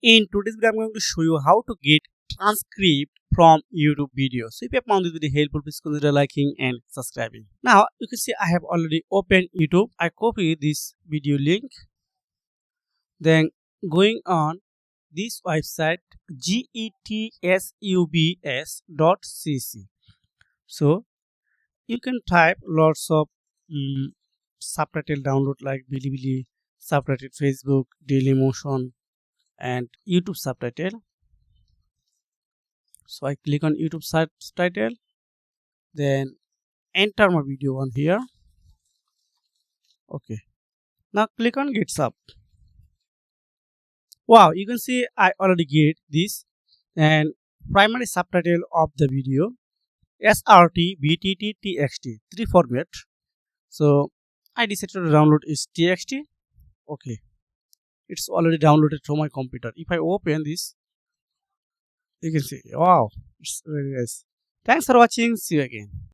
In today's video, I'm going to show you how to get transcript from YouTube videos. So if you have found this video helpful, please consider liking and subscribing. Now you can see I have already opened YouTube. I copy this video link, then going on this website getsubs.cc. So you can type lots of subtitle download like Bilibili, subtitle Facebook, Dailymotion, and YouTube subtitle. So I click on YouTube subtitle, then enter my video on here. Okay, now click on get sub. Wow, you can see I already get this, and primary subtitle of the video SRT, BTT, TXT, 3 format. So I decided to download is TXT. Okay, it's already downloaded from my computer. If I open this, you can see, wow, it's very nice. Thanks for watching. See you again.